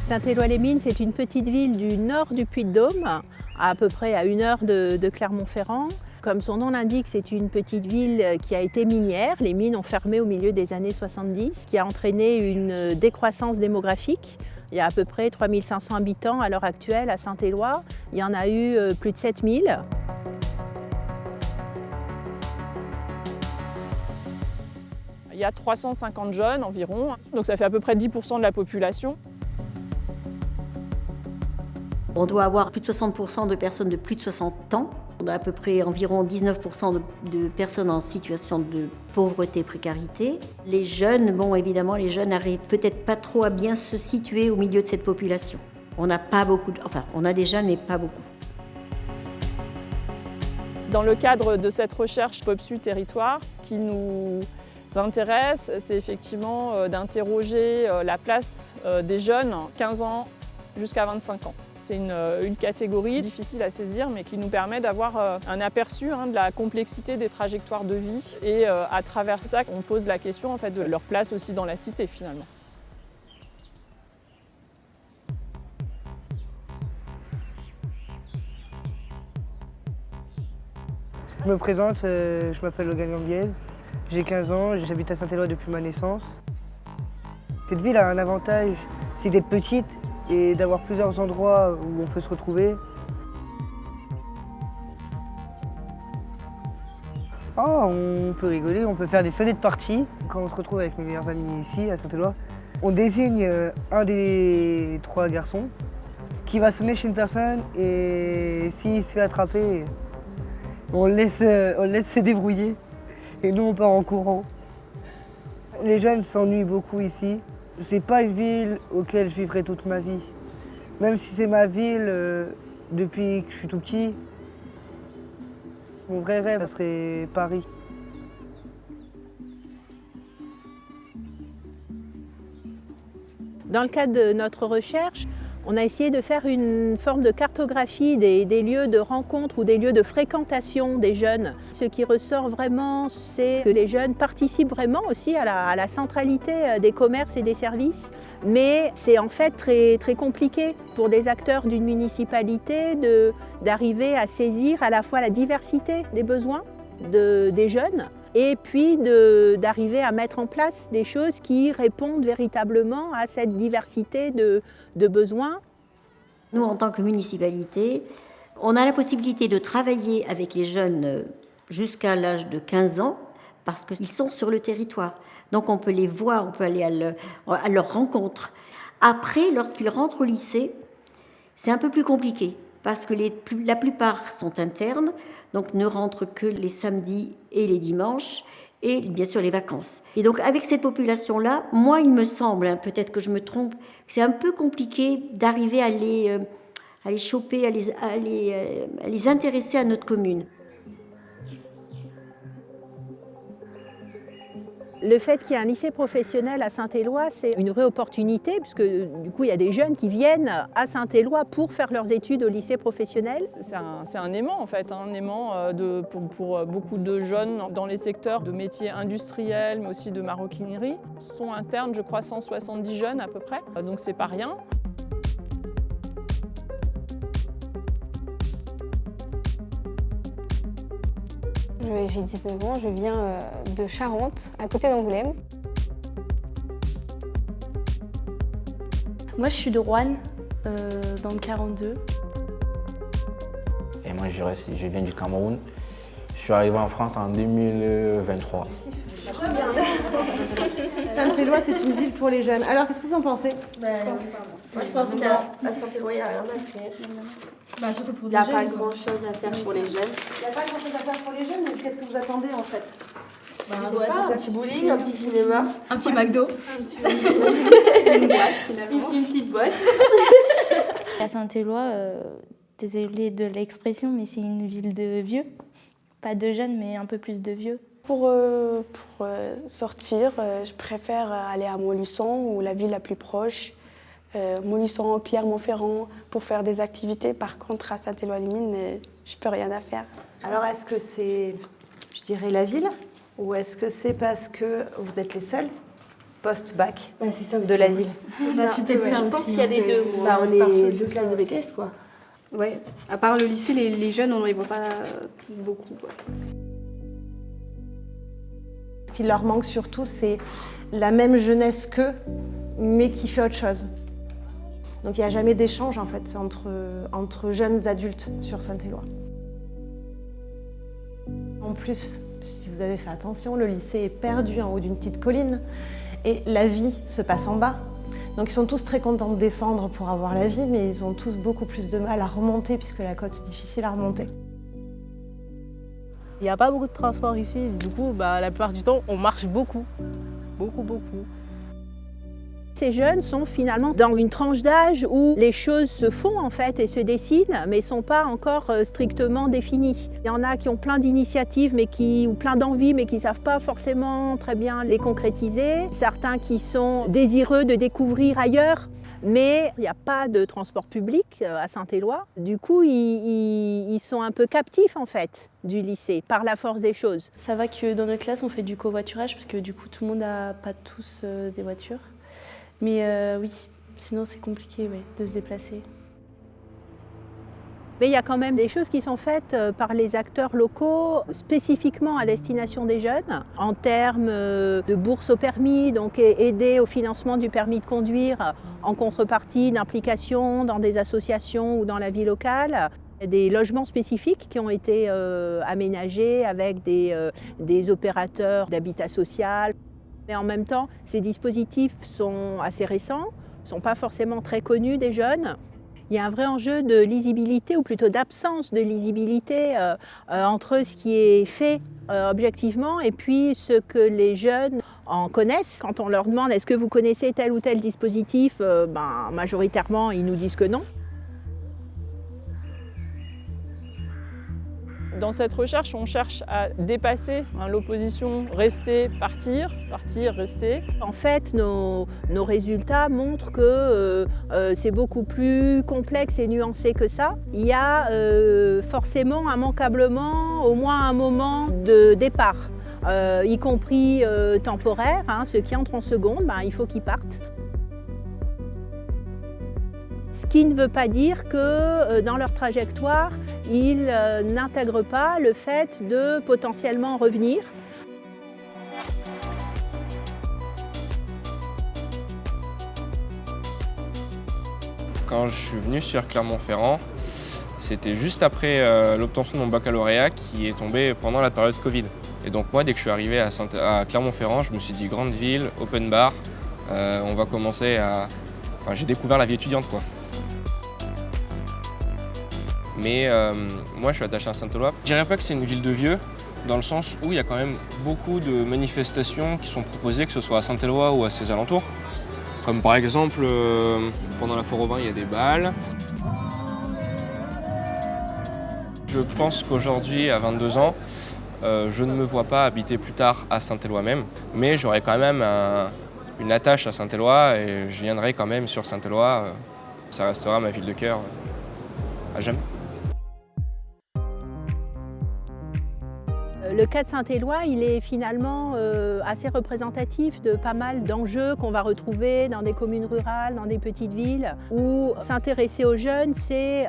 Saint-Éloi-les-Mines, c'est une petite ville du nord du Puy-de-Dôme, à peu près à 1 heure de Clermont-Ferrand. Comme son nom l'indique, c'est une petite ville qui a été minière. Les mines ont fermé au milieu des années 70, qui a entraîné une décroissance démographique. Il y a à peu près 3500 habitants à l'heure actuelle à Saint-Éloi. Il y en a eu plus de 7000. Il y a 350 jeunes environ, donc ça fait à peu près 10% de la population. On doit avoir plus de 60% de personnes de plus de 60 ans. On a à peu près environ 19% de personnes en situation de pauvreté, précarité. Les jeunes, bon évidemment, les jeunes n'arrivent peut-être pas trop à bien se situer au milieu de cette population. On n'a pas beaucoup, on a des jeunes, mais pas beaucoup. Dans le cadre de cette recherche POPSU Territoire, ce qui nous intéresse, c'est effectivement d'interroger la place des jeunes 15 ans jusqu'à 25 ans. C'est une catégorie difficile à saisir, mais qui nous permet d'avoir un aperçu de la complexité des trajectoires de vie. Et à travers ça, on pose la question en fait, de leur place aussi dans la cité finalement. Je me présente, je m'appelle Logan Gambiez, j'ai 15 ans, j'habite à Saint-Éloi depuis ma naissance. Cette ville a un avantage, c'est d'être petite et d'avoir plusieurs endroits où on peut se retrouver. Oh, on peut rigoler, on peut faire des sonnettes parties. Quand on se retrouve avec mes meilleurs amis ici à Saint-Éloi, on désigne un des 3 garçons qui va sonner chez une personne et s'il se fait attraper, on le laisse se débrouiller et nous on part en courant. Les jeunes s'ennuient beaucoup ici. C'est pas une ville auquel je vivrai toute ma vie. Même si c'est ma ville depuis que je suis tout petit, mon vrai rêve, ça serait Paris. Dans le cadre de notre recherche, on a essayé de faire une forme de cartographie des lieux de rencontre ou des lieux de fréquentation des jeunes. Ce qui ressort vraiment, c'est que les jeunes participent vraiment aussi à la centralité des commerces et des services. Mais c'est en fait très compliqué pour des acteurs d'une municipalité d'arriver à saisir à la fois la diversité des besoins des jeunes et puis d'arriver à mettre en place des choses qui répondent véritablement à cette diversité de besoins. Nous, en tant que municipalité, on a la possibilité de travailler avec les jeunes jusqu'à l'âge de 15 ans parce qu'ils sont sur le territoire. Donc on peut les voir, on peut aller à leur rencontre. Après, lorsqu'ils rentrent au lycée, c'est un peu plus compliqué parce que la plupart sont internes, donc ne rentrent que les samedis et les dimanches, et bien sûr les vacances. Et donc avec cette population-là, moi il me semble, peut-être que je me trompe, que c'est un peu compliqué d'arriver à les choper, à les intéresser à notre commune. Le fait qu'il y ait un lycée professionnel à Saint-Éloi, c'est une vraie opportunité, puisque du coup, il y a des jeunes qui viennent à Saint-Éloi pour faire leurs études au lycée professionnel. C'est un aimant en fait, un aimant pour beaucoup de jeunes dans les secteurs de métiers industriels, mais aussi de maroquinerie. Sont internes, je crois, 170 jeunes à peu près, donc c'est pas rien. J'ai 19 ans, je viens de Charente, à côté d'Angoulême. Moi, je suis de Roanne, dans le 42. Et moi, je viens du Cameroun. Je suis arrivé en France en 2023. Saint-Éloi, c'est une ville pour les jeunes. Alors, qu'est-ce que vous en pensez? Moi, je pense qu'à Saint-Éloi, il n'y a rien à faire. Surtout pour Il n'y a pas grand-chose à faire pour les jeunes. Il n'y a pas grand-chose à faire pour les jeunes, mais qu'est-ce que vous attendez en fait? Je sais pas, un petit bowling, un petit cinéma. Un petit McDo. Une boîte, finalement. Une petite boîte. À Saint-Éloi, désolée de l'expression, mais c'est une ville de vieux. Pas de jeunes, mais un peu plus de vieux. Pour sortir, je préfère aller à Montluçon ou la ville la plus proche. Montluçon, Clermont-Ferrand, pour faire des activités. Par contre, à Saint-Éloi-les-Mines, je peux rien à faire. Alors, est-ce que c'est, je dirais, la ville ou est-ce que c'est parce que vous êtes les seuls post-bac C'est ça aussi. de la ville? C'est peut-être ça aussi. Je pense qu'il y a les deux. On est 2 classes de BTS, quoi. Ouais, à part le lycée, les jeunes, on ne les voit pas beaucoup, quoi. Ce qui leur manque surtout, c'est la même jeunesse qu'eux, mais qui fait autre chose. Donc il n'y a jamais d'échange en fait entre jeunes adultes sur Saint-Éloi. En plus, si vous avez fait attention, le lycée est perdu en haut d'une petite colline et la vie se passe en bas. Donc ils sont tous très contents de descendre pour avoir la vie, mais ils ont tous beaucoup plus de mal à remonter puisque la côte est difficile à remonter. Il n'y a pas beaucoup de transport ici, du coup, la plupart du temps, on marche beaucoup. Beaucoup. Ces jeunes sont finalement dans une tranche d'âge où les choses se font en fait et se dessinent, mais ne sont pas encore strictement définies. Il y en a qui ont plein d'initiatives ou plein d'envies, mais qui ne savent pas forcément très bien les concrétiser. Certains qui sont désireux de découvrir ailleurs, mais il n'y a pas de transport public à Saint-Éloi. Du coup, ils sont un peu captifs en fait du lycée par la force des choses. Ça va que dans notre classe, on fait du covoiturage parce que du coup, tout le monde n'a pas tous des voitures. Mais oui, sinon c'est compliqué de se déplacer. Mais il y a quand même des choses qui sont faites par les acteurs locaux, spécifiquement à destination des jeunes, en termes de bourse au permis, donc aider au financement du permis de conduire en contrepartie d'implication dans des associations ou dans la vie locale. Il y a des logements spécifiques qui ont été aménagés avec des opérateurs d'habitat social. Mais en même temps, ces dispositifs sont assez récents, ne sont pas forcément très connus des jeunes. Il y a un vrai enjeu de lisibilité, ou plutôt d'absence de lisibilité entre ce qui est fait objectivement et puis ce que les jeunes en connaissent. Quand on leur demande « est-ce que vous connaissez tel ou tel dispositif ?», majoritairement, ils nous disent que non. Dans cette recherche, on cherche à dépasser l'opposition rester, partir, partir, rester. En fait, nos résultats montrent que c'est beaucoup plus complexe et nuancé que ça. Il y a forcément, immanquablement, au moins un moment de départ, y compris temporaire. Ceux qui entrent en seconde, il faut qu'ils partent. Ce qui ne veut pas dire que dans leur trajectoire, ils n'intègrent pas le fait de potentiellement revenir. Quand je suis venu sur Clermont-Ferrand, c'était juste après l'obtention de mon baccalauréat qui est tombé pendant la période Covid. Et donc moi, dès que je suis arrivé à Clermont-Ferrand, je me suis dit grande ville, open bar, on va commencer à... Enfin, j'ai découvert la vie étudiante, quoi. Mais moi, je suis attaché à Saint-Éloi. Je dirais pas que c'est une ville de vieux, dans le sens où il y a quand même beaucoup de manifestations qui sont proposées, que ce soit à Saint-Éloi ou à ses alentours. Comme par exemple, pendant la foire au vin, il y a des bals. Je pense qu'aujourd'hui, à 22 ans, je ne me vois pas habiter plus tard à Saint-Éloi même, mais j'aurai quand même une attache à Saint-Éloi et je viendrai quand même sur Saint-Éloi. Ça restera ma ville de cœur à jamais. Le cas de Saint-Éloi, il est finalement assez représentatif de pas mal d'enjeux qu'on va retrouver dans des communes rurales, dans des petites villes, où s'intéresser aux jeunes, c'est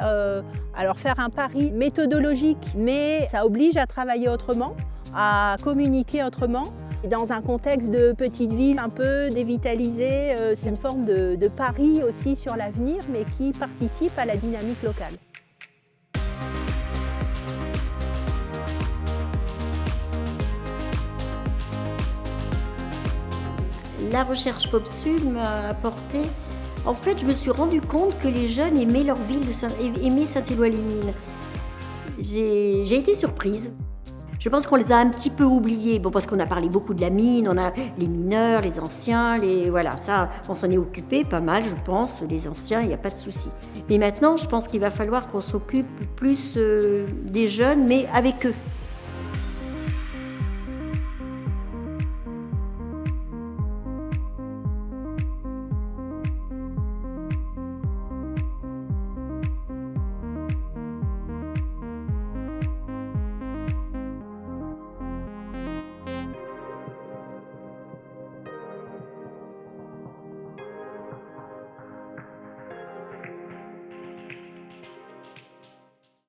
alors faire un pari méthodologique, mais ça oblige à travailler autrement, à communiquer autrement. Dans un contexte de petite ville un peu dévitalisée, c'est une forme de pari aussi sur l'avenir, mais qui participe à la dynamique locale. La recherche PopSud m'a apporté... En fait, je me suis rendu compte que les jeunes aimaient leur ville, aimaient Saint-Éloi-les-Mines. J'ai été surprise. Je pense qu'on les a un petit peu oubliés, parce qu'on a parlé beaucoup de la mine, on a les mineurs, les anciens, voilà, ça, on s'en est occupé pas mal, je pense, les anciens, il n'y a pas de souci. Mais maintenant, je pense qu'il va falloir qu'on s'occupe plus des jeunes, mais avec eux.